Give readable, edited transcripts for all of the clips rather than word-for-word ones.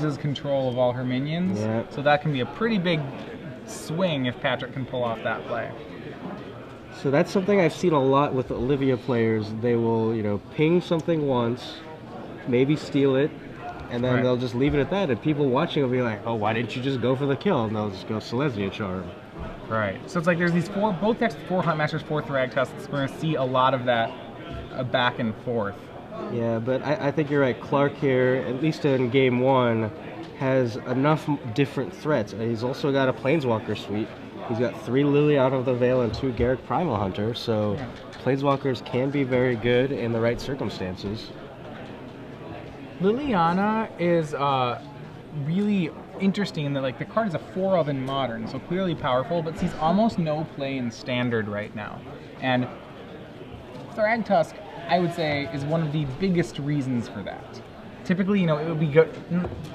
loses control of all her minions. Yeah. So that can be a pretty big swing if Patrick can pull off that play. So that's something I've seen a lot with Olivia players. They will, ping something once, maybe steal it, and then they'll just leave it at that. And people watching will be like, oh, why didn't you just go for the kill? And they'll just go Silesia Charm. Right. So it's like there's these both decks, 4 Huntmasters, 4 Thragtusks. We're going to see a lot of that back and forth. Yeah, but I think you're right. Clark here, at least in game 1, has enough different threats. He's also got a Planeswalker suite. He's got 3 Liliana of the Veil and 2 Garruk Primal Hunter, so Planeswalkers can be very good in the right circumstances. Liliana is really interesting in that the card is a 4 of in Modern, so clearly powerful, but sees almost no play in Standard right now. And Thragtusk, I would say, is one of the biggest reasons for that. Typically, it would be good.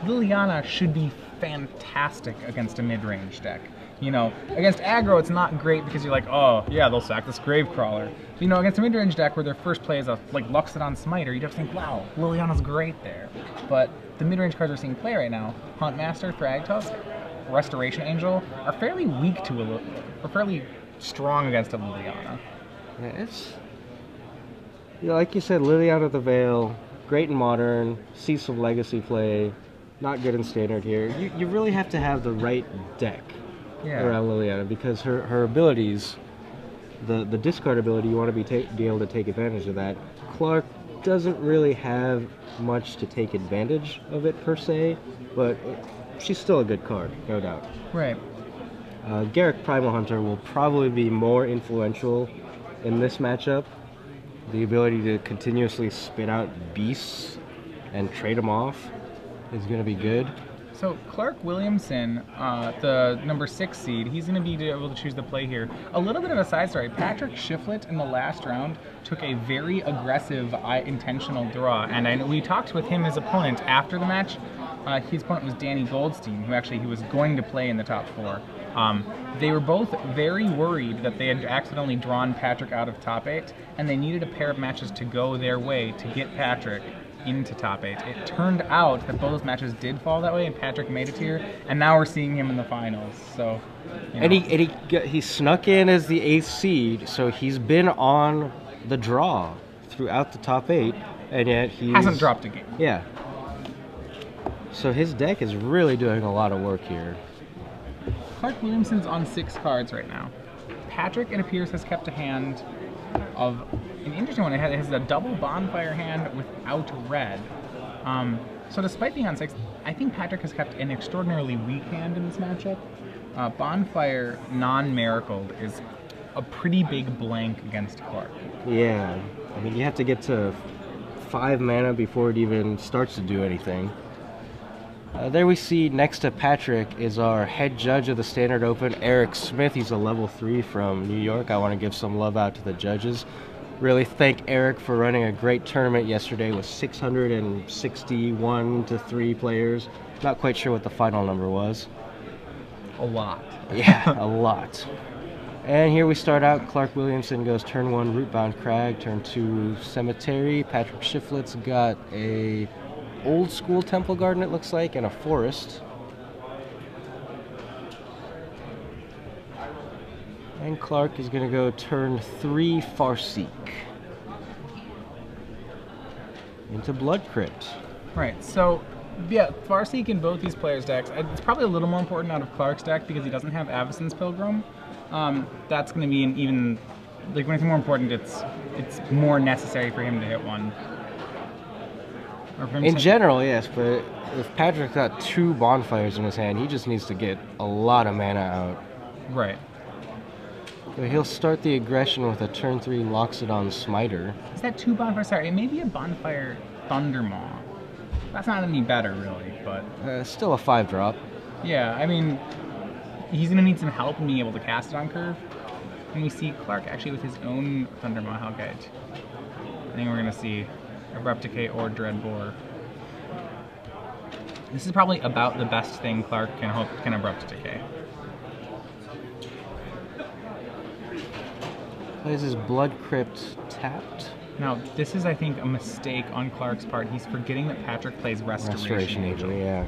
Liliana should be fantastic against a mid-range deck. Against aggro, it's not great because you're like, oh, yeah, they'll sack this Gravecrawler. So, against a mid-range deck where their first play is a Luxodon Smiter, you'd have to think, wow, Liliana's great there. But the mid-range cards we're seeing play right now, Huntmaster, Thragtusk, Restoration Angel, are fairly weak to or fairly strong against a Liliana. Yeah, it's... like you said, Liliana of the Veil, great in Modern, sees some Legacy play, not good in Standard here. You really have to have the right deck around Liliana because her abilities, the discard ability, you want to be able to take advantage of that. Clark doesn't really have much to take advantage of it per se, but she's still a good card, no doubt. Right. Garruk Primal Hunter will probably be more influential in this matchup. The ability to continuously spit out beasts and trade them off is going to be good. So Clark Williamson, the number 6 seed, he's going to be able to choose the play here. A little bit of a side story. Patrick Shifflett in the last round took a very aggressive intentional draw, and we talked with him, his opponent, after the match. His opponent was Danny Goldstein, who actually he was going to play in the top 4. They were both very worried that they had accidentally drawn Patrick out of top 8, and they needed a pair of matches to go their way to get Patrick into top 8. It turned out that both those matches did fall that way, and Patrick made it here, and now we're seeing him in the finals. So, and he snuck in as the 8th seed, so he's been on the draw throughout the top 8, and yet he hasn't dropped a game. Yeah. So his deck is really doing a lot of work here. Clark Williamson's on 6 cards right now. Patrick, it appears, has kept a hand of an interesting one. It has a double Bonfire hand without red. So despite being on 6, I think Patrick has kept an extraordinarily weak hand in this matchup. Bonfire non-miracled is a pretty big blank against Clark. Yeah, I mean, you have to get to 5 mana before it even starts to do anything. There we see next to Patrick is our head judge of the Standard Open, Eric Smith. He's a level 3 from New York. I want to give some love out to the judges. Really thank Eric for running a great tournament yesterday with 661 to 3 players. Not quite sure what the final number was. A lot. Yeah, a lot. And here we start out. Clark Williamson goes turn 1 Rootbound Crag, turn 2 Cemetery. Patrick Shifflett's got a old school Temple Garden, it looks like, and a forest. And Clark is going to go turn 3 Farseek into Blood Crypt. Right, so yeah, Farseek in both these players' decks. It's probably a little more important out of Clark's deck because he doesn't have Avacyn's Pilgrim. That's going to be an even, when it's more important, it's more necessary for him to hit one. In general, yes, but if Patrick's got 2 bonfires in his hand, he just needs to get a lot of mana out. Right. So he'll start the aggression with a turn 3 Loxodon Smiter. Is that 2 bonfires? Sorry, it may be a Bonfire Thundermaw. That's not any better, really, but... Still a 5-drop. Yeah, I mean, he's going to need some help in being able to cast it on curve. And we see Clark actually with his own Thundermaw Hellkite. I think we're going to see Abrupt Decay or Dreadbore. This is probably about the best thing Clark can Abrupt Decay. Plays his Blood Crypt tapped. Now, this is, I think, a mistake on Clark's part. He's forgetting that Patrick plays Restoration Angel. Yeah.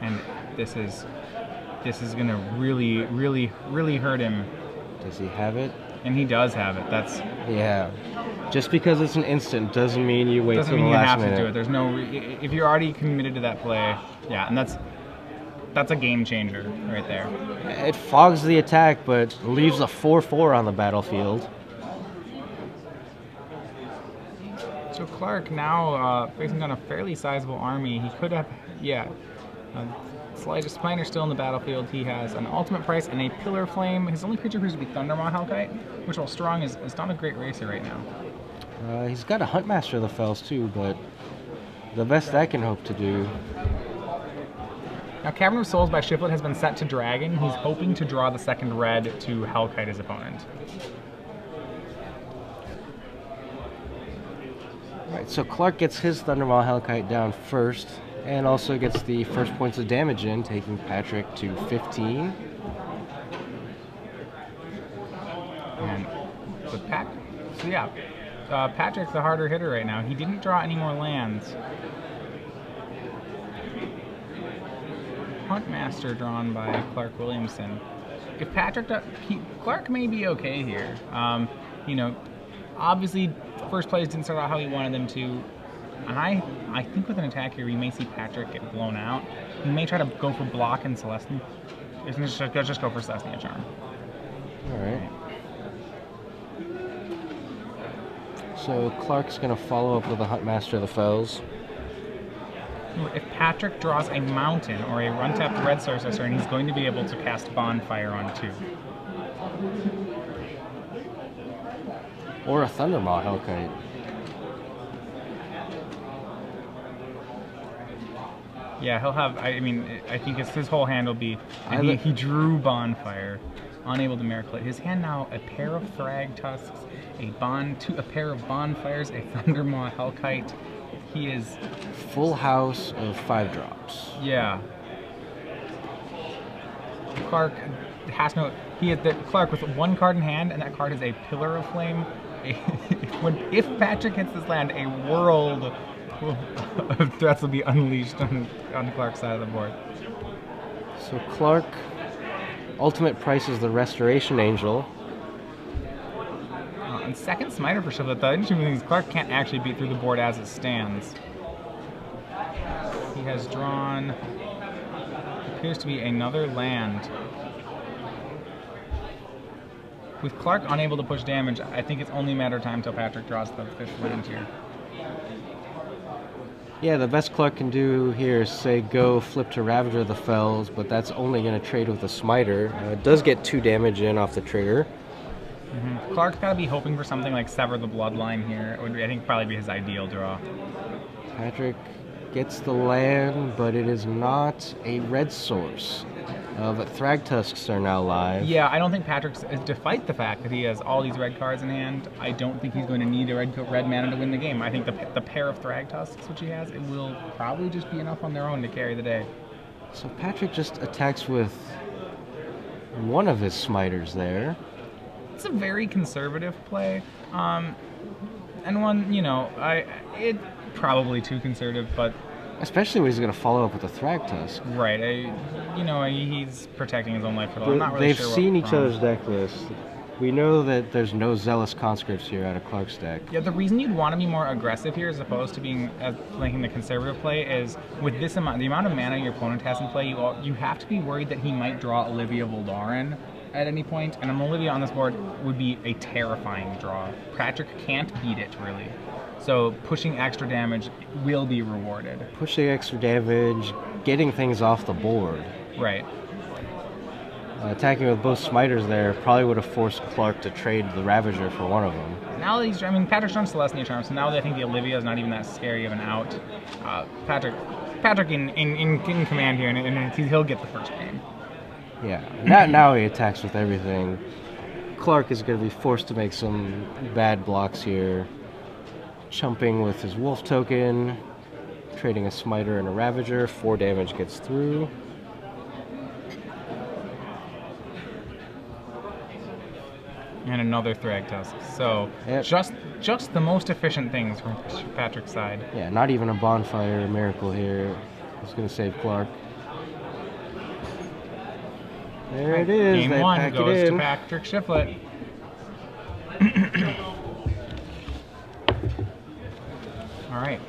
and this is gonna really hurt him. Does he have it? And he does have it. That's Yeah. Just because it's an instant doesn't mean you wait doesn't till mean the you last have minute. to do it. There's no if you're already committed to that play, yeah, and that's a game changer right there. It fogs the attack, but leaves a 4/4 on the battlefield. So Clark now facing down a fairly sizable army. He could have, yeah. Spiner still in the battlefield. He has an ultimate price and a pillar flame. His only creature appears to be Thundermaw Hellkite, which, while strong, is not a great racer right now. He's got a Huntmaster of the Fells too, but the best I can hope to do. Now, Cavern of Souls by Shifflett has been set to Dragon. He's hoping to draw the second red to Hellkite his opponent. Right, so Clark gets his Thundermaw Hellkite down first, and also gets the first points of damage in, taking Patrick to 15. And with Patrick's the harder hitter right now. He didn't draw any more lands. Huntmaster drawn by Clark Williamson. If Patrick, Clark may be okay here. You know, obviously, first plays didn't start out how he wanted them to. And I think with an attack here, we may see Patrick get blown out. He may try to go for block and Celestia. Just go for Celestia Charm. All right. So Clark's going to follow up with a Huntmaster of the Fells. If Patrick draws a mountain or a run-tapped red sorcerer, and he's going to be able to cast Bonfire on 2. Or a Thundermaw Hellkite. Yeah, he'll have. I mean, I think his whole hand will be. And he drew Bonfire, unable to Miracle. His hand now a pair of Thrag Tusks, a pair of Bonfires, a Thundermaw Hellkite. He is full house of 5-drops. Yeah. Clark has no. He is Clark with one card in hand, and that card is a Pillar of Flame. If Patrick hits this land, a world of threats will be unleashed on Clark's side of the board. So Clark, ultimate price is the Restoration Angel. And second Smiter for Shifflett. The interesting thing is Clark can't actually beat through the board as it stands. He has drawn, appears to be another land. With Clark unable to push damage, I think it's only a matter of time until Patrick draws the 5th land here. Yeah, the best Clark can do here is say go flip to Ravager of the Fells, but that's only going to trade with a Smiter. It does get 2 damage in off the trigger. Mm-hmm. Clark's got to be hoping for something like Sever the Bloodline here. It would be, I think, probably be his ideal draw. Patrick gets the land, but it is not a red source. But Thrag Tusks are now live. Yeah, I don't think Patrick's, despite the fact that he has all these red cards in hand, I don't think he's going to need a red mana to win the game. I think the pair of Thrag Tusks, which he has, it will probably just be enough on their own to carry the day. So Patrick just attacks with one of his Smiters there. It's a very conservative play, and one, you know, it probably too conservative, but especially when he's going to follow up with a Thrag Tusk. Right, you know, he's protecting his own life. I'm not really They've sure seen each other's deck list. We know that there's no Zealous Conscripts here out of Clark's deck. Yeah, the reason you'd want to be more aggressive here as opposed to making the conservative play is with this amount, the amount of mana your opponent has in play, you have to be worried that he might draw Olivia Voldaren at any point, and an Olivia on this board would be a terrifying draw. Patrick can't beat it, really. So pushing extra damage will be rewarded. Pushing extra damage, getting things off the board. Right. Attacking with both Smiters there probably would have forced Clark to trade the Ravager for one of them. Now that Patrick's drawn Celestia Charm, so now that I think the Olivia is not even that scary of an out. Patrick in command here, and he'll get the first game. Yeah, now he attacks with everything. Clark is going to be forced to make some bad blocks here. Chumping with his Wolf token, trading a Smiter and a Ravager. 4 damage gets through. And another Thrag Tusk. So yep. just the most efficient things from Patrick's side. Yeah, not even a Bonfire miracle here. It's going to save Clark. There it is. Game They one pack goes it to in. Patrick Shifflett. All right.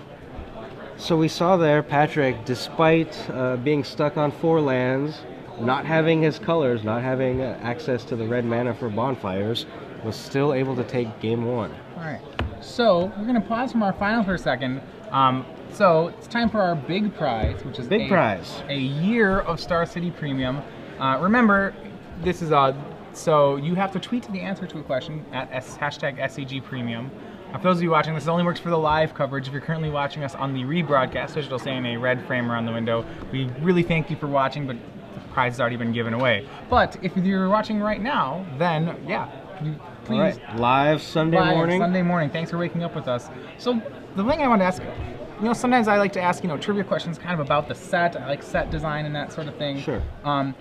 So we saw there Patrick, despite being stuck on 4 lands, not having his colors, not having access to the red mana for bonfires, was still able to take game 1. All right. So we're going to pause from our final for a second. So it's time for our big prize, which is a year of Star City Premium. Remember, this is so you have to tweet the answer to a question at hashtag SCG Premium. For those of you watching, this only works for the live coverage. If you're currently watching us on the rebroadcast, which will say in a red frame around the window, we really thank you for watching, but the prize has already been given away. But if you're watching right now, then yeah, please. All right. Live Sunday morning. Sunday morning. Thanks for waking up with us. So the thing I want to ask, sometimes I like to ask, trivia questions kind of about the set. I like set design and that sort of thing. Sure.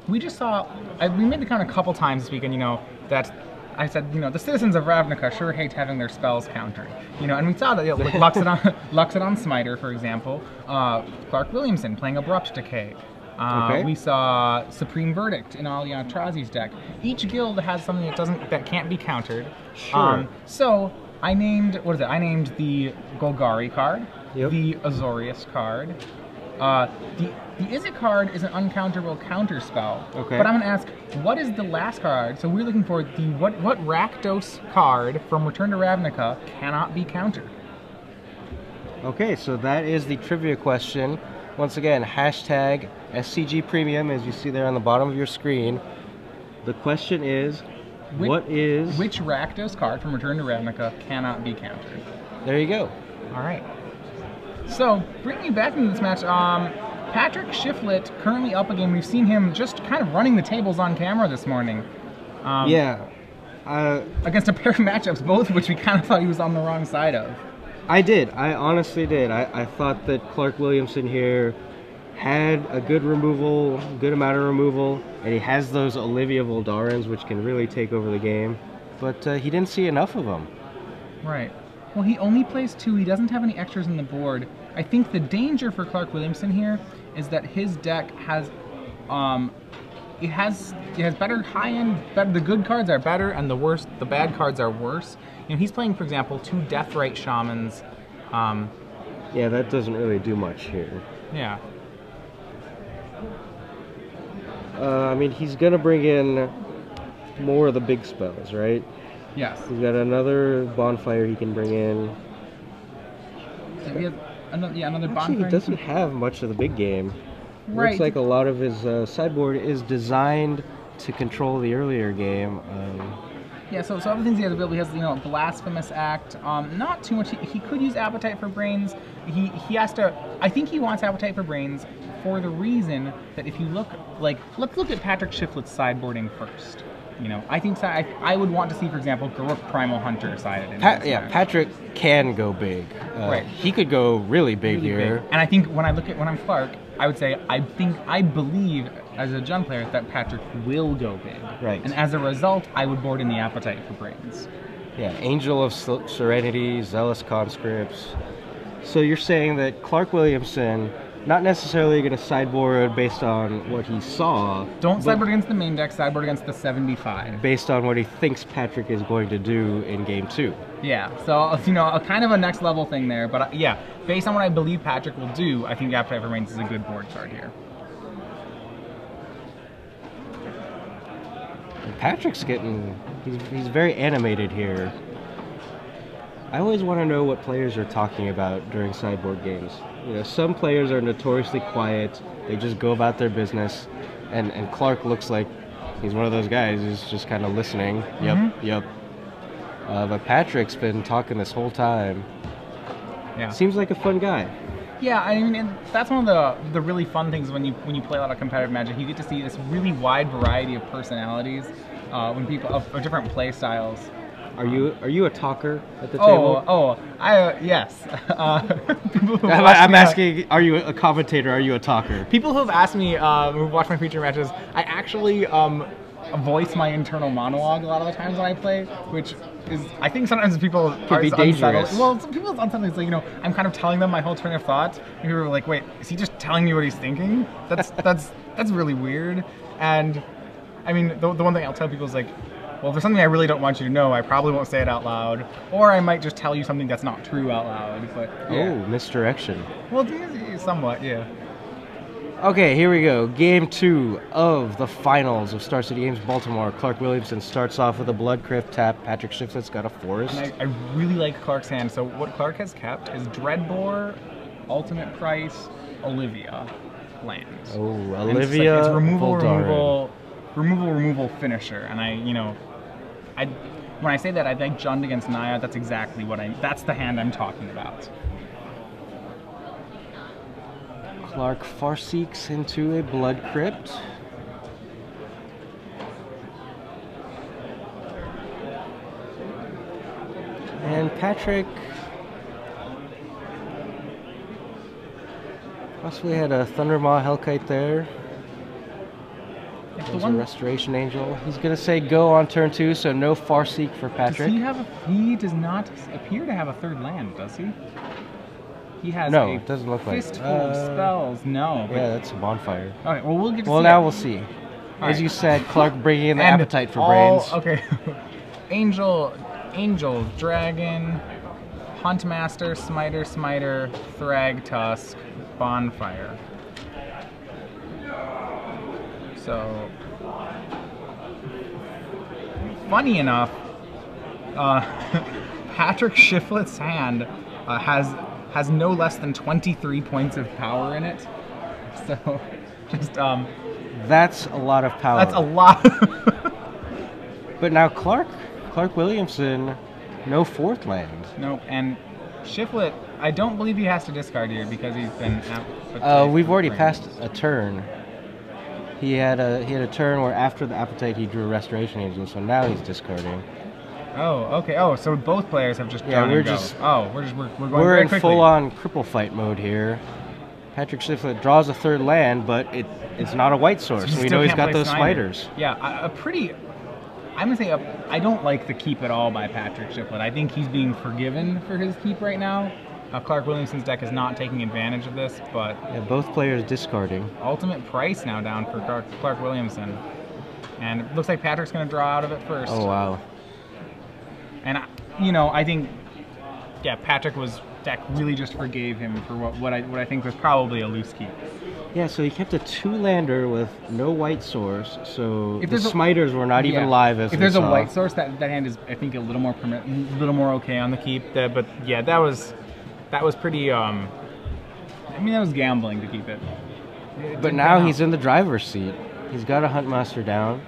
We just saw, we made the count a couple times this weekend, that I said, the citizens of Ravnica sure hate having their spells countered. And we saw that, like Luxodon Smiter, for example, Clark Williamson playing Abrupt Decay. Okay. We saw Supreme Verdict in Aliana Trazi's deck. Each guild has something that can't be countered. Sure. So I named, I named the Golgari card, Yep. the Azorius card. The Izzet card is an uncounterable counter spell. Okay. But I'm going to ask, what is the last card? So we're looking for the what Rakdos card from Return to Ravnica cannot be countered. Okay, so that is the trivia question. Once again, hashtag SCG Premium, as you see there on the bottom of your screen. The question is, which Rakdos card from Return to Ravnica cannot be countered? There you go. All right. So, bringing you back into this match, Patrick Shifflett currently up a game. We've seen him just kind of running the tables on camera this morning. Against a pair of matchups, both of which we kind of thought he was on the wrong side of. I did. I honestly did. I thought that Clark Williamson here had a good amount of removal, and he has those Olivia Voldarens, which can really take over the game. But he didn't see enough of them. Right. Well, he only plays 2. He doesn't have any extras on the board. I think the danger for Clark Williamson here is that his deck has, it has better high-end. The good cards are better, and the bad cards are worse. He's playing, for example, 2 Deathrite Shamans. Yeah, that doesn't really do much here. Yeah. I mean, he's gonna bring in more of the big spells, right? Yes. He's got another bonfire he can bring in. So we have another bonfire. Actually, he doesn't have much of the big game. Right. Looks like a lot of his sideboard is designed to control the earlier game. Yeah, so other things he has available, he has, Blasphemous Act, not too much. He could use Appetite for Brains. He has to, I think he wants Appetite for Brains for the reason that if you look, let's look at Patrick Shifflett's sideboarding first. I think I would want to see, for example, Garruk Primal Hunter sided in Patrick can go big. Right. He could go really big here. And I think when I'm Clark, I would say I believe as a Jund player that Patrick will go big. Right. And as a result, I would board in the Appetite for Brains. Yeah, Angel of Serenity, Zealous Conscripts. So you're saying that Clark Williamson, not necessarily going to sideboard based on what he saw. Don't sideboard against the main deck, sideboard against the 75. Based on what he thinks Patrick is going to do in game 2. Yeah, so, a kind of a next level thing there. But yeah, based on what I believe Patrick will do, I think Appetite for Brains is a good board card here. And Patrick's he's very animated here. I always want to know what players are talking about during sideboard games. Some players are notoriously quiet. They just go about their business. And Clark looks like he's one of those guys who's just kind of listening. Mm-hmm. Yep. But Patrick's been talking this whole time. Yeah. Seems like a fun guy. Yeah, I mean, and that's one of the really fun things when you play a lot of competitive Magic. You get to see this really wide variety of personalities, when people of different play styles. Are you a talker at the table? Yes. I'm asking, are you a commentator? Are you a talker? People who have asked me, who've watched my feature matches, I actually voice my internal monologue a lot of the times when I play, which is, I think sometimes people can be dangerous. Well, some people it's unsettled. It's like, I'm kind of telling them my whole train of thought. And people are like, wait, is he just telling me what he's thinking? That's really weird. And I mean, the one thing I'll tell people is like, well, if there's something I really don't want you to know, I probably won't say it out loud, or I might just tell you something that's not true out loud. But yeah. Oh, misdirection. Well, somewhat, yeah. Okay, here we go. Game 2 of the finals of Star City Games Baltimore. Clark Williamson starts off with a Blood Crypt tap. Patrick Shifflett's got a Forest. And I really like Clark's hand. So what Clark has kept is Dreadbore, Ultimate Price, Olivia lands. Oh, And Olivia. it's removal, Voldaren. removal finisher. And when I say that, I think Jund against Naya. That's exactly that's the hand I'm talking about. Clark Farseeks into a Blood Crypt. And Patrick possibly had a Thundermaw Hellkite there. There's a Restoration Angel. He's going to say go on turn 2, so no Farseek for Patrick. He does not appear to have a third land, does he? He has it doesn't look like fistful of spells. No. Yeah, that's a bonfire. Okay, well, we'll get to see Well, now it. we'll see. All As right. you said, Clark bringing in the And appetite for brains. Okay. Angel, Dragon, Huntmaster, Smiter, Thragtusk, Bonfire. So, funny enough, Patrick Shifflett's hand has no less than 23 points of power in it. So, just That's a lot of power. that's a lot. But now Clark Williamson, no fourth land. No, and Shifflett, I don't believe he has to discard here because he's been out. We've already passed a turn. He had a turn where after the appetite he drew a Restoration Angel, so now he's discarding. Oh, okay. Oh, so both players have just drawn we're and go. just- we're going We're very in quickly. full-on cripple fight mode here. Patrick Shifflett draws a third land, but it's not a white source. So We still know he's can't got play those Snyder. spiders. Yeah, I'm gonna say I don't like the keep at all by Patrick Shifflett. I think he's being forgiven for his keep right now. Clark Williamson's deck is not taking advantage of this, but Yeah, both players discarding. ultimate price now down for Clark Williamson, and it looks like Patrick's gonna draw out of it first. Oh wow. And I think, Patrick's deck really just forgave him for what I think was probably a loose keep. Yeah, so he kept a 2-lander with no white source, so If the there's a- Smiters were not even live as if we there's saw. a white source, that hand is I think a little more okay on the keep. But yeah, that was pretty. I mean, that was gambling to keep it. But now he's in the driver's seat. He's got a Huntmaster down.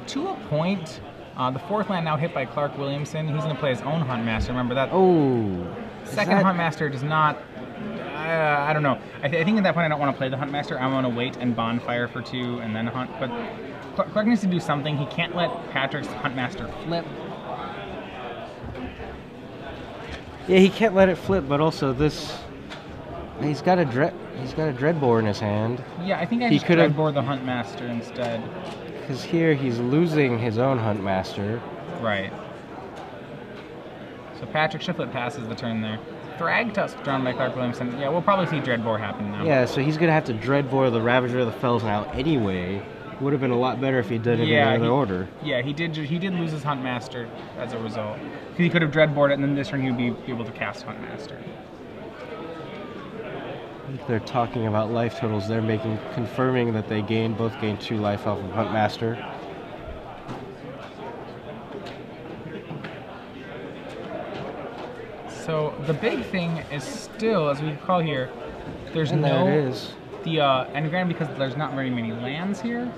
to a point. The fourth land now hit by Clark Williamson. He's going to play his own Huntmaster. Remember that Oh. second Huntmaster does not. I don't know. I think at that point I don't want to play the Huntmaster. I want to wait and bonfire for 2 and then hunt. But Clark needs to do something. He can't let Patrick's Huntmaster flip. Yeah, he can't let it flip, but also this. He's got a Dreadbore in his hand. Yeah, I think I He just could've- Dreadbore the Huntmaster instead. Because here he's losing his own Huntmaster. Right. So Patrick Shifflett passes the turn there. Thragtusk drawn by Clark Williamson. Yeah, we'll probably see Dreadbore happen now. Yeah, so he's gonna have to Dreadbore the Ravager of the Fells now anyway. Would have been a lot better if he did it in another order. Yeah, he did lose his Huntmaster as a result. He could have Dreadbored it, and then this turn he would be able to cast Huntmaster. I think they're talking about life totals. They're confirming that they both gained 2 life off of Huntmaster. So the big thing is still, as we recall here, there's And no there it is. and granted because there's not very many lands here,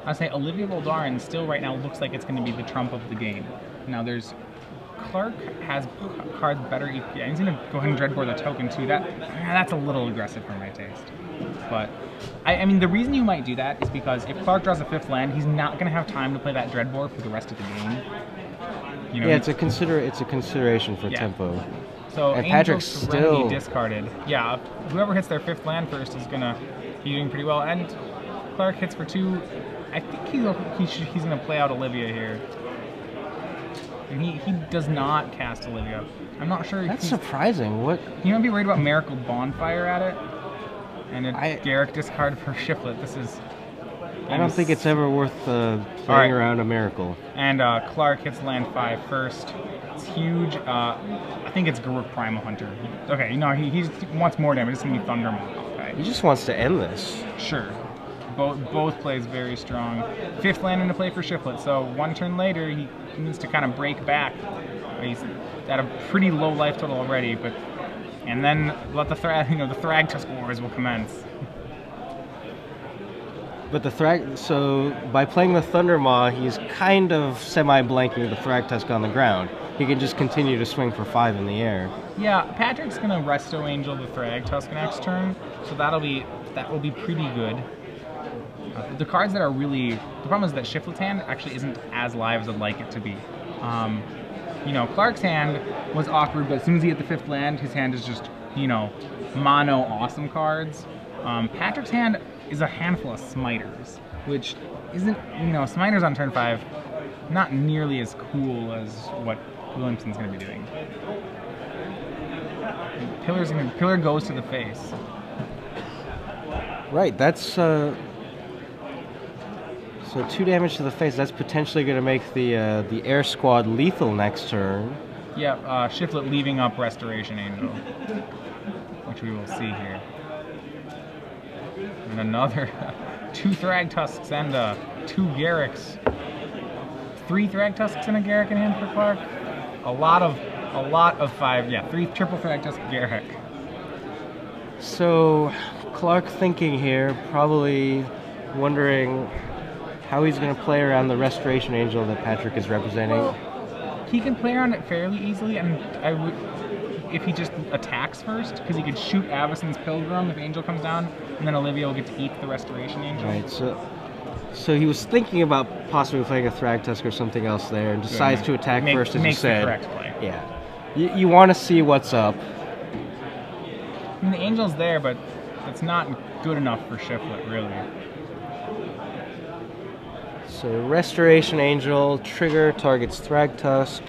I'd say Olivia Voldaren still right now looks like it's going to be the trump of the game. Now Clark has cards better. Yeah, he's going to go ahead and Dreadbore the token too. That's a little aggressive for my taste. But I mean, the reason you might do that is because if Clark draws a 5th land, he's not going to have time to play that Dreadbore for the rest of the game. You know, Yeah, it's a consideration for tempo. So And Angel's Patrick's Serenity still discarded. Yeah, whoever hits their 5th land first is gonna be doing pretty well. And Clark hits for 2. I think he's gonna play out Olivia here. And he does not cast Olivia. I'm not sure. That's surprising. What? He might be worried about Miracle Bonfire at it. And a Garrick discard for Shifflett. This is I don't think it's ever worth playing around a miracle. And Clark hits land 5 first. It's huge. I think it's Garruk Primal Hunter. Okay, you know, he wants more damage. It's going to be Thundermaw. Okay. He just wants to end this. Sure. Both plays very strong. 5th land into play for Shifflett, so 1 turn later he needs to kind of break back. He's at a pretty low life total already, and then let the Thragtusk Wars will commence. But so by playing the Thundermaw, he's kind of semi-blanking the Thragtusk on the ground. He can just continue to swing for 5 in the air. Yeah, Patrick's gonna Resto Angel the Thragtusk next turn, so that will be pretty good. The cards that are really... The problem is that Shifflett's hand actually isn't as live as I'd like it to be. You know, Clark's hand was awkward, but as soon as he hit the 5th land, his hand is just, you know, mono awesome cards. Patrick's hand is a handful of Smiters, which isn't, you know, Smiters on turn 5, not nearly as cool as what Williamson's going to be doing. Pillar goes to the face. Right, that's... So 2 damage to the face. That's potentially going to make the air squad lethal next turn. Yeah, Shifflett leaving up Restoration Angel, which we will see here. And another 2 Thragtusks and 2 Garruks. 3 Thragtusks and a Garruk in hand for Clark. A lot of 5. Yeah, 3 triple Thragtusk Garruk. So Clark thinking here, probably wondering how he's going to play around the Restoration Angel that Patrick is representing. Well, he can play around it fairly easily, and I would, if he just attacks first, because he could shoot Avacyn's Pilgrim if Angel comes down, and then Olivia will get to eat the Restoration Angel. Right, so he was thinking about possibly playing a Thragtusk or something else there, and decides to attack first, as you said. Makes the correct play. Yeah. You want to see what's up. I mean, the Angel's there, but it's not good enough for Shifflett, really. So Restoration Angel, trigger, targets Thragtusk.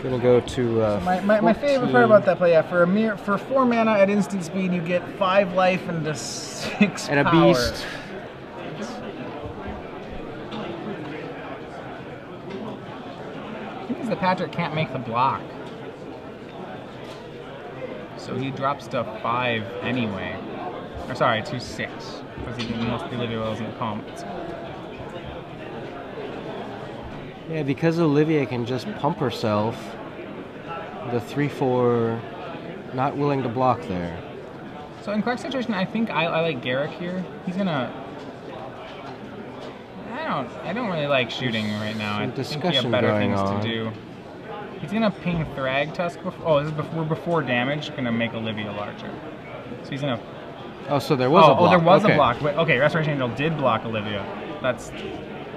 Gonna go to my favorite part about that play, yeah, for 4 mana at instant speed, you get 5 life and a 6 and power. a beast. I think it's that Patrick can't make the block, so he drops to 5 anyway. Or sorry, to 6 because he didn't most Olivia wasn't pumped. Yeah, because Olivia can just pump herself, the 3/4 not willing to block there. So in Clark's situation, I think I like Garruk here. He's gonna... I don't really like shooting right now. I think he have better things to do. He's gonna ping Thragtusk before... Oh, this is before damage, gonna make Olivia larger. So he's gonna... Oh, so there was a block. Oh, there was a block. Wait, okay, Restoration Angel did block Olivia. That's...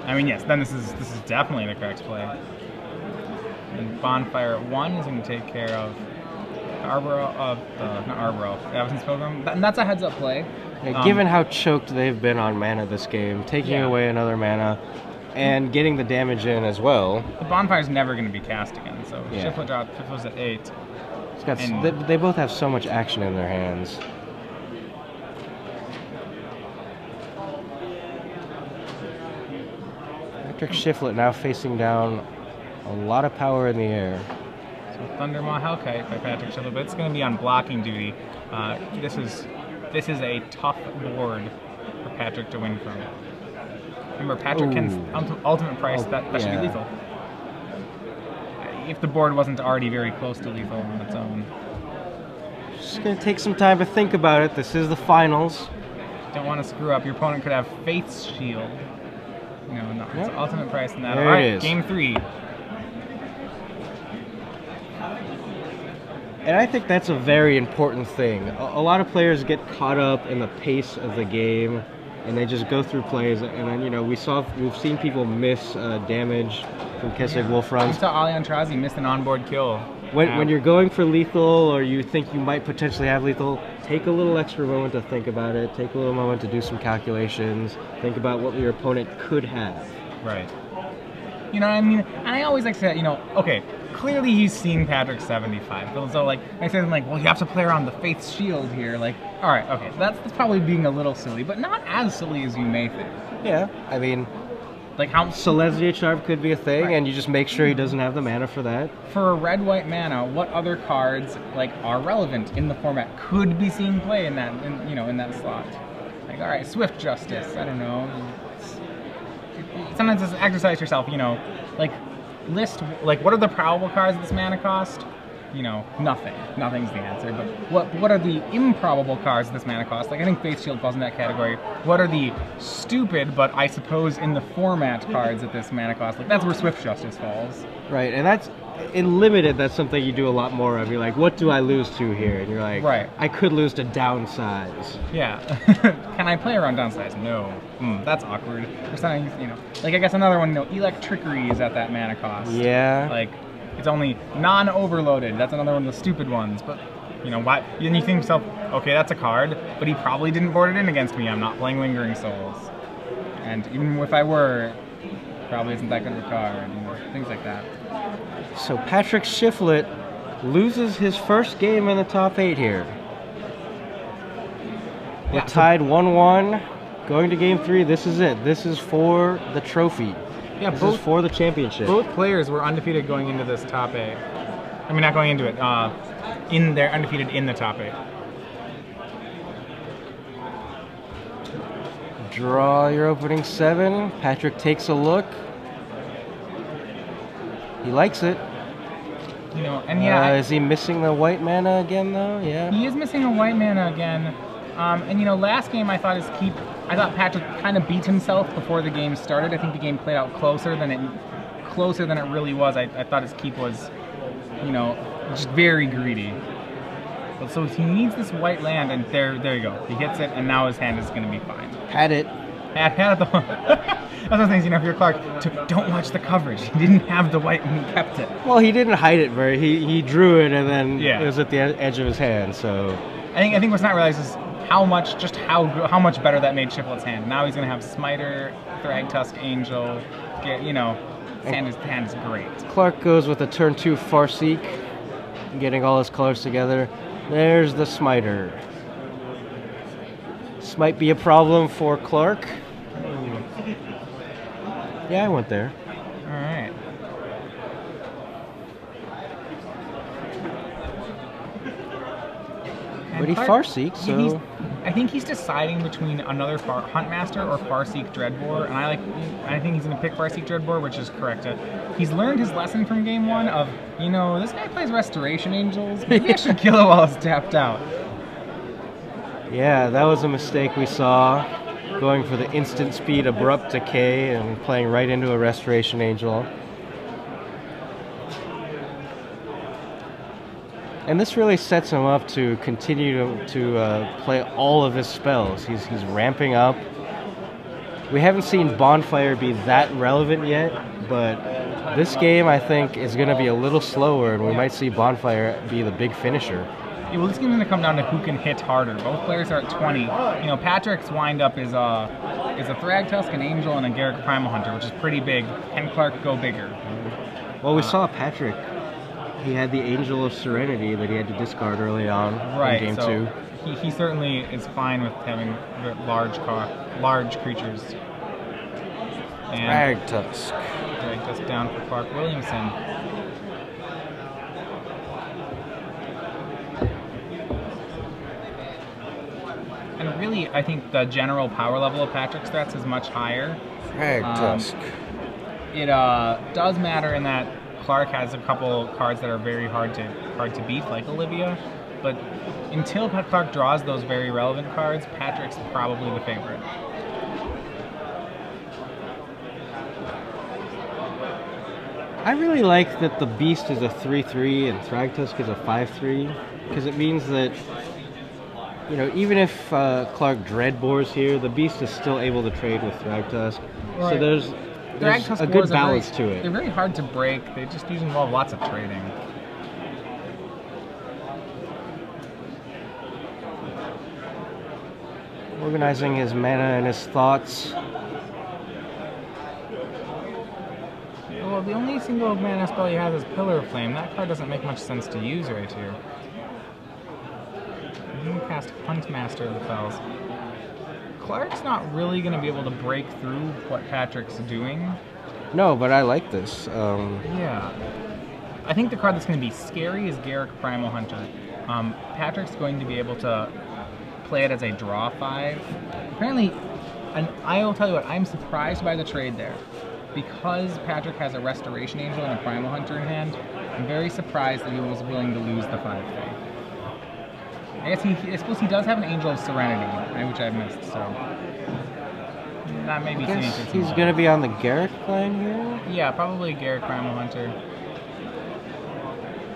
I mean, yes, then this is definitely the correct play. And Bonfire at 1 is going to take care of Avacyn's Pilgrim. And that's a heads-up play. Yeah, given how choked they've been on mana this game, taking away another mana and getting the damage in as well. The Bonfire's never going to be cast again, so Shifflett dropped Shifflett's at 8. They both have so much action in their hands. Patrick Shifflett now facing down a lot of power in the air. So Thundermaw Hellkite by Patrick Shifflett, but it's going to be on blocking duty. This is a tough board for Patrick to win from. Remember, Patrick can ultimate price that should be lethal. If the board wasn't already very close to lethal on its own. Just going to take some time to think about it. This is the finals. Don't want to screw up. Your opponent could have Faith's Shield. No, it's ultimate price in that. There Alright, it is. Game 3. And I think that's a very important thing. A lot of players get caught up in the pace of the game, and they just go through plays. And then, we've seen people miss damage from Kessig Wolfrons. We saw Aliantrazi miss an onboard kill. When you're going for lethal, or you think you might potentially have lethal, take a little extra moment to think about it. Take a little moment to do some calculations. Think about what your opponent could have. Right. You know what I mean? And I always like to say, okay, clearly he's seeing Patrick's 75. So like I said, like, well, you have to play around the Faith's Shield here. Like, all right, okay, that's probably being a little silly, but not as silly as you may think. Yeah, I mean, like how Selesnya Charm could be a thing, Right. and you just make sure he doesn't have the mana for that. for a red-white mana, what other cards like are relevant in the format could be seeing play in that, in that slot? Like, all right, Swift Justice. I don't know. Sometimes just exercise yourself. Like list like what are the probable cards at this mana cost? Nothing. Nothing's the answer. But what are the improbable cards at this mana cost? Like I think Faith Shield falls in that category. What are the stupid, but I suppose in the format cards at this mana cost? Like that's where Swift Justice falls. Right, and that's in limited. That's something you do a lot more of. You're like, what do I lose to here? And you're like, Right. I could lose to downsize. Yeah. Can I play around downsize? No. That's awkward. Or something, like I guess another one, Electrickery is at that mana cost. Yeah. Like, it's only non-overloaded. That's another one of the stupid ones. But, why? And you think to yourself, okay, that's a card, but he probably didn't board it in against me. I'm not playing Lingering Souls. And even if I were, probably isn't that good of a card. Things like that. So Patrick Shifflett loses his first game in the top 8 here. We're Yeah, so- tied 1-1. Going to game 3. This is it. This is for the trophy. Yeah, This is for the championship. Both players were undefeated going into this top 8. I mean, not going into it. They're undefeated in the top 8. Draw your opening 7. Patrick takes a look. He likes it. And yeah, Is he missing the white mana again, though? Yeah. he is missing a white mana again. And last game I thought Patrick kind of beat himself before the game started. I think the game played out closer than it really was. I thought his keep was, just very greedy. But so he needs this white land, and there you go. He hits it, and now his hand is going to be fine. Had it. Had the that's one of the things, if you're Clark, don't watch the coverage. He didn't have the white, and he kept it. Well, he didn't hide it very. He drew it, and then Yeah. it was at the edge of his hand. So I think what's not realized is how much better that made Shifflett's hand. Now he's gonna have Smiter, Thragtusk, Angel. His hand is great. Clark goes with a turn 2 Farseek, getting all his colors together. There's the Smiter. This might be a problem for Clark. Yeah, I went there. All right. But he Farseek, so I think he's deciding between another Huntmaster or Farseek Dreadbore, and I think he's going to pick Farseek Dreadbore, which is correct. He's learned his lesson from game 1 of, this guy plays Restoration Angels. Maybe I should kill it while it's tapped out. yeah, that was a mistake we saw. Going for the instant speed Abrupt Decay and playing right into a Restoration Angel. And this really sets him up to continue to play all of his spells. He's ramping up. We haven't seen Bonfire be that relevant yet, but this game I think is going to be a little slower, and we might see Bonfire be the big finisher. Yeah, well, this game's going to come down to who can hit harder. Both players are at 20. Patrick's windup is a Thragtusk, an Angel, and a Garruk Primal Hunter, which is pretty big. Can Clark go bigger? Well, we saw Patrick. He had the Angel of Serenity that he had to discard early on Right, in game so 2. he certainly is fine with having large creatures. And Thragtusk. Thragtusk down for Clark Williamson. And really, I think the general power level of Patrick's threats is much higher. Thragtusk. It does matter in that Clark has a couple cards that are very hard to beat, like Olivia, but until Clark draws those very relevant cards, Patrick's probably the favorite. I really like that the Beast is a 3/3 and Thragtusk is a 5/3, because it means that, even if Clark Dreadbore's here, the Beast is still able to trade with Thragtusk. Right. So there's Thragtusk a good boards are balance They're to it. very hard to break. They just usually involve lots of trading. Organizing his mana and his thoughts. Well, the only single mana spell he has is Pillar of Flame. That card doesn't make much sense to use right here. He can cast Huntmaster of the Fells. Clark's not really going to be able to break through what Patrick's doing. No, but I like this. Yeah. I think the card that's going to be scary is Garruk Primal Hunter. Patrick's going to be able to play it as a draw 5. Apparently, and I will tell you what, I'm surprised by the trade there. Because Patrick has a Restoration Angel and a Primal Hunter in hand, I'm very surprised that he was willing to lose the 5-3. I suppose he does have an Angel of Serenity, which I've missed, so that may be he's going to be on the Garruk clan here? Yeah, probably Garruk Primal Hunter.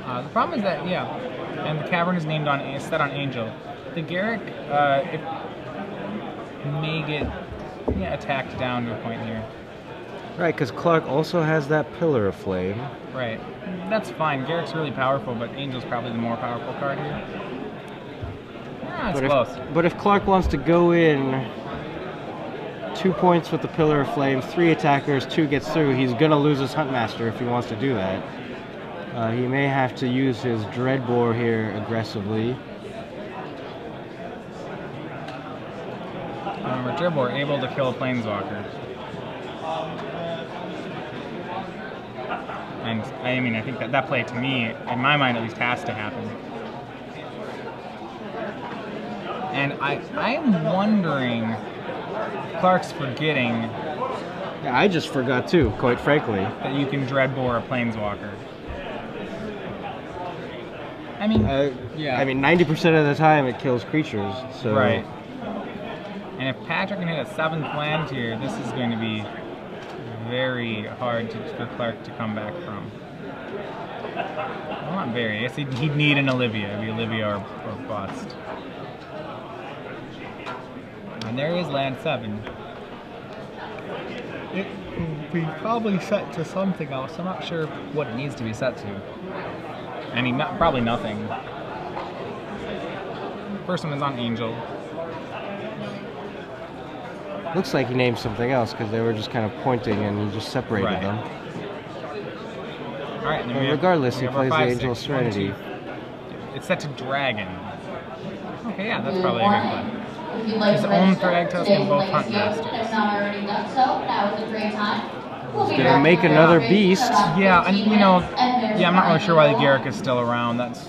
The problem is that, yeah, and the cavern is named on, is set on Angel. The Garruk, it may get attacked down to a point here. Right, because Clark also has that Pillar of Flame. Right. That's fine. Garrick's really powerful, but Angel's probably the more powerful card here. Ah, it's close. But if Clark wants to go in 2 points with the Pillar of Flame, 3 attackers, 2 gets through, he's going to lose his Huntmaster if he wants to do that. He may have to use his Dreadbore here aggressively. Remember, Dreadbore able to kill a Planeswalker. And I mean, I think that play, to me, in my mind at least, has to happen. And I am wondering, Clark's forgetting. Yeah, I just forgot too, quite frankly. That you can Dreadbore a Planeswalker. I mean, yeah. I mean, 90% of the time it kills creatures, so... Right. And if Patrick can hit a 7th land here, this is going to be very hard for Clark to come back from. Well, not very. I guess he'd need an Olivia. It'd be Olivia or bust. And there is land 7. It will be probably set to something else. I'm not sure what it needs to be set to. I mean, probably nothing. First one is on Angel. Looks like he named something else because they were just kind of pointing and he just separated them. All right, and but regardless, he plays the Angel of Serenity. It's set to Dragon. Okay, yeah, that's probably a good play. His own Thragtusk and both Huntmasters. He's gonna make another beast. Yeah, and you know, I'm not really sure why the Garruk is still around. That's.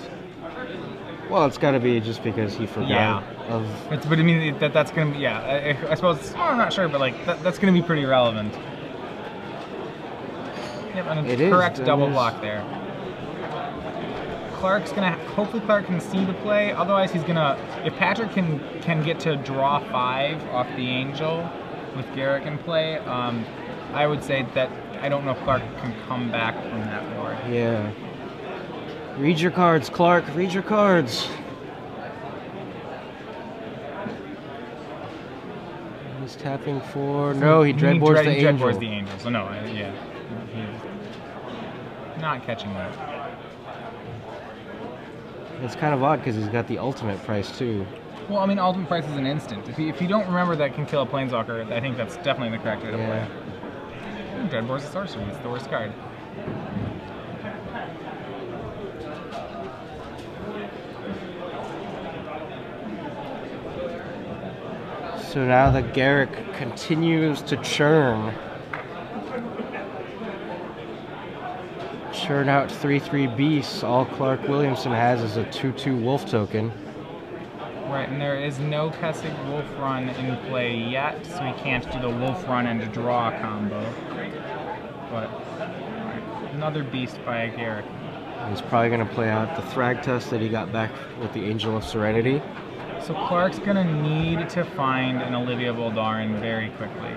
Well, it's got to be just because he forgot of. But I mean that's gonna be I suppose I'm not sure, but like that's gonna be pretty relevant. Yep, and it's correct double block there. Clark's gonna hopefully Clark can see the play. Otherwise, he's gonna if Patrick can get to draw 5 off the Angel with Garruk in play. I would say that I don't know if Clark can come back from that board. Yeah. Read your cards, Clark. Read your cards. He's tapping for... No, he Dreadbore's the Angel. Dreadbore's the Angel, so no, yeah. He's not catching that. It's kind of odd because he's got the ultimate price, too. Well, I mean, ultimate price is an instant. If you don't remember that can kill a Planeswalker, I think that's definitely the correct way to play it. Dreadbore's a sorcery. It's the worst card. So now the Garruk continues to churn. Churn out 3/3 beasts. All Clark Williamson has is a 2/2 wolf token. Right, and there is no Kessig Wolf Run in play yet, so we can't do the Wolf Run and draw combo. But another beast by a Garruk. He's probably going to play out the Thragtusk that he got back with the Angel of Serenity. So Clark's going to need to find an Olivia Boldarin very quickly.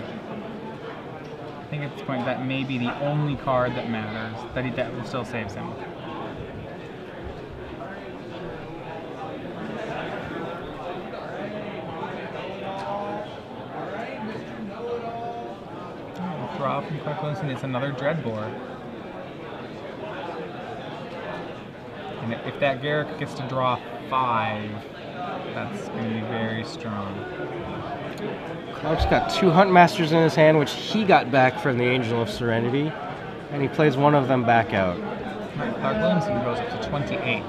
I think at this point that may be the only card that matters, that still saves him. Draw from Clark Williamson, it's another Dreadbore. And if that Garruk gets to draw 5, that's going to be very strong. Clark's got 2 Huntmasters in his hand, which he got back from the Angel of Serenity. And he plays one of them back out. Clark Williamson goes up to 28.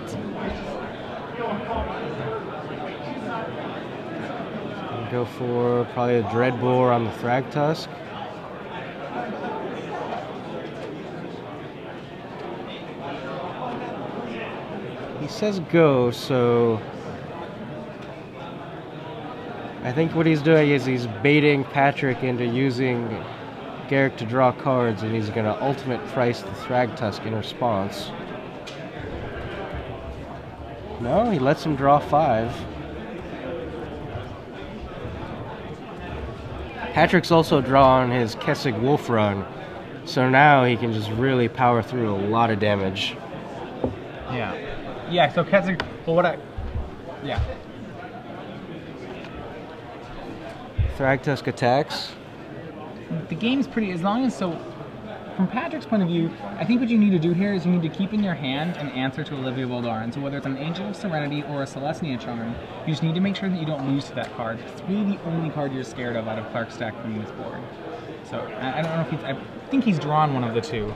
Go for probably a Dreadbore on the Thragtusk. He says go, so I think what he's doing is he's baiting Patrick into using Garrick to draw cards, and he's going to ultimate price the Thragtusk in response. No, he lets him draw 5. Patrick's also drawn his Kessig Wolf Run, so now he can just really power through a lot of damage. Yeah. Yeah, so Kessig, well yeah. Thragtusk attacks. The game's pretty, as long as, so, from Patrick's point of view, I think what you need to do here is you need to keep in your hand an answer to Olivia Voldaren. So whether it's an Angel of Serenity or a Celestia Charm, you just need to make sure that you don't lose to that card. It's really the only card you're scared of out of Clark's deck from this board. So I don't know if he's, I think he's drawn one of the two.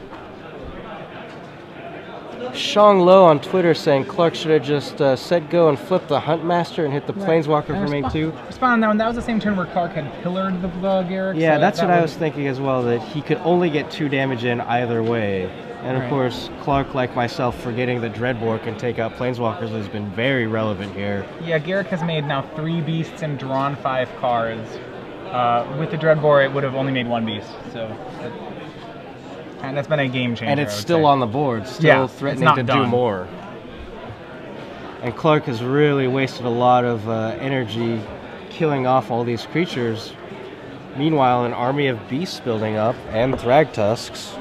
Shang Lo on Twitter saying Clark should have just set go and flip the Huntmaster and hit the Planeswalker for main 2. Respond on that one. That was the same turn where Clark had pillared the Garrick. Yeah, so that's what I was thinking as well, that he could only get 2 damage in either way. And of course, Clark, like myself, forgetting that Dreadbore can take out Planeswalkers has been very relevant here. Yeah, Garrick has made now 3 beasts and drawn 5 cards. With the Dreadbore, it would have only made 1 beast. So. And that's been a game changer. And it's still on the board, still threatening to do more. And Clark has really wasted a lot of energy killing off all these creatures. Meanwhile, an army of beasts building up and Thragtusks.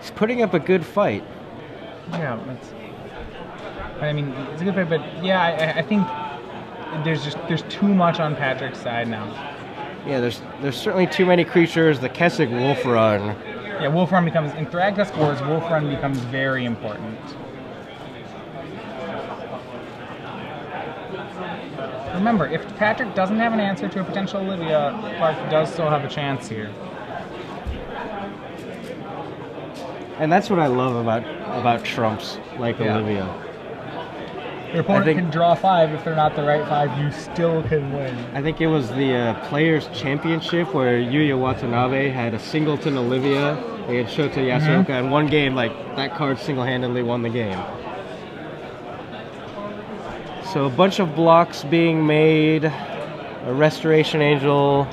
He's putting up a good fight. Yeah, I mean, it's a good fight, but yeah, I think there's too much on Patrick's side now. Yeah, there's certainly too many creatures. The Kessig Wolf Run. Yeah, Wolf Run becomes, in Thragtusk wars, Wolf Run becomes very important. Remember, if Patrick doesn't have an answer to a potential Olivia, Clark does still have a chance here. And that's what I love about trumps like Olivia. Your opponent can draw 5. If they're not the right 5, you still can win. I think it was the Players' Championship where Yuya Watanabe had a singleton Olivia against Shota Yasuoka, and one game, like, that card single-handedly won the game. So a bunch of blocks being made, a Restoration Angel.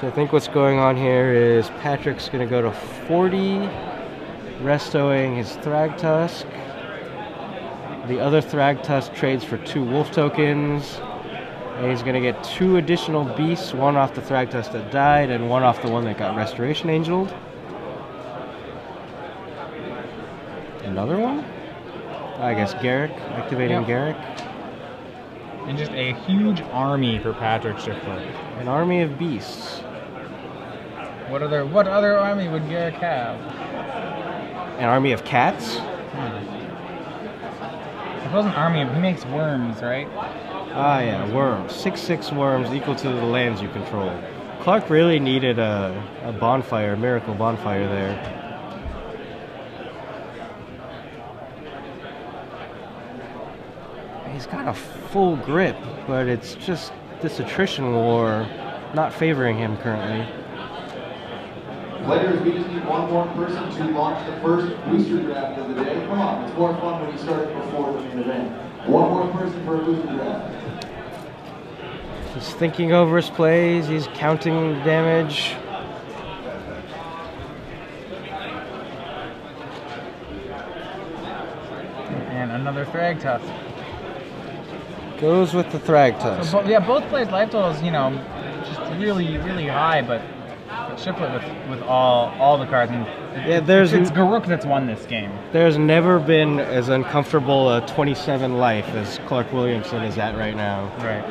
So I think what's going on here is Patrick's going to go to 40, restoing his Thragtusk. The other Thragtusk trades for 2 Wolf tokens. And he's going to get 2 additional beasts, one off the Thragtusk that died and one off the one that got Restoration Angeled. Another one? I guess Garrick, activating Garrick. And just a huge army for Patrick Shifflett. An army of beasts. What other army would Garrick have? An army of cats? If it was an army, he makes worms, right? Ah, yeah, worms. 6/6 worms equal to the lands you control. Clark really needed a bonfire, a miracle bonfire there. He's got a full grip, but it's just this attrition war not favoring him currently. Players, we just need one more person to launch the first booster draft of the day. Come on, it's more fun when you start before the main event. One more person for a booster draft. He's thinking over his plays, he's counting the damage. And another Thragtusk. Goes with the Thragtusk. So, yeah, both players' life totals, you know, just really, really high, but Shifflett with all the cards. And yeah, it's Garruk that's won this game. There's never been as uncomfortable a 27 life as Clark Williamson is at right now. Right.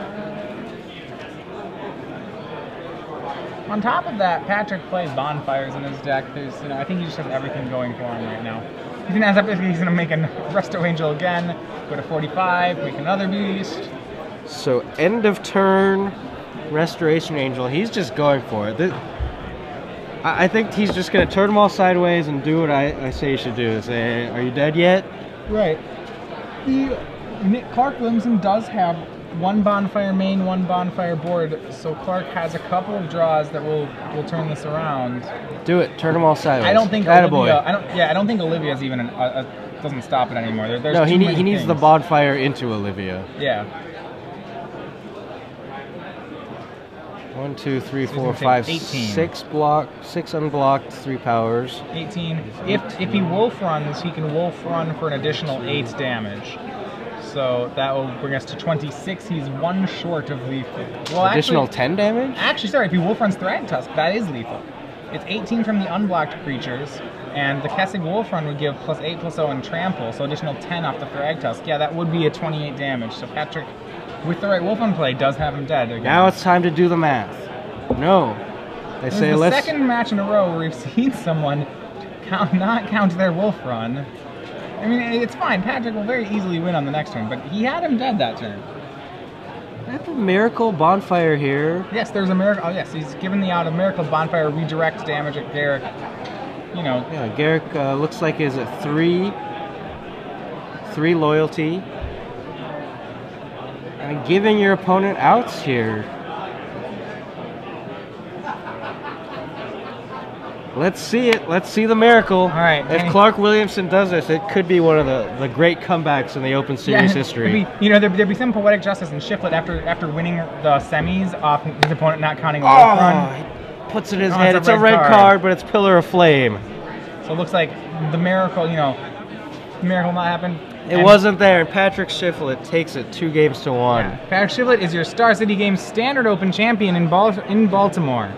On top of that, Patrick plays bonfires in his deck. There's, I think he just has everything going for him right now. He's gonna make a Resto Angel again, go to 45, make another beast. So end of turn, Restoration Angel. He's just going for it. I think he's just gonna turn them all sideways and do what I say he should do. Say, are you dead yet? Right. Clark Williamson does have one bonfire main, one bonfire board, so Clark has a couple of draws that will turn this around. Do it. Turn them all sideways. I don't think Attaboy. Olivia. I don't think Olivia's even doesn't stop it anymore. There's no, too he many needs the things. bonfire into Olivia. Yeah. 1, 2, 3, So 4, he's gonna 5, take 18. 6 unblocked, 3 powers. 18. If he wolf runs, he can wolf run for an additional 8 damage. So that will bring us to 26. He's 1 short of lethal. Well, Additional actually, 10 damage? Actually, sorry, if he wolf runs Thragtusk, that is lethal. It's 18 from the unblocked creatures, and the Kessig wolf run would give +8/+0 and trample, so additional 10 off the Thragtusk. Yeah, that would be a 28 damage. So Patrick, with the right wolf run play, does have him dead again. Now it's time to do the math. No. They This say is the let's... second match in a row where we've seen someone not count their wolf run. I mean, it's fine. Patrick will very easily win on the next turn, but he had him dead that turn. I have a Miracle Bonfire here. Yes, there's a miracle. Oh, yes, he's given the out of Miracle Bonfire redirect damage at Garrick. Yeah, Garrick looks like is at 3 loyalty. And giving your opponent outs here. Let's see it. Let's see the miracle. All right. If Clark Williamson does this, it could be one of the great comebacks in the Open Series history. There'd be some poetic justice in Shifflett after winning the semis off his opponent not counting a wolf run. He puts it in his head. It's a red card, but it's Pillar of Flame. So it looks like the miracle, miracle not happened. It wasn't there, and Patrick Shifflett takes it 2-1. Yeah. Patrick Shifflett is your Star City Games Standard Open champion in Baltimore.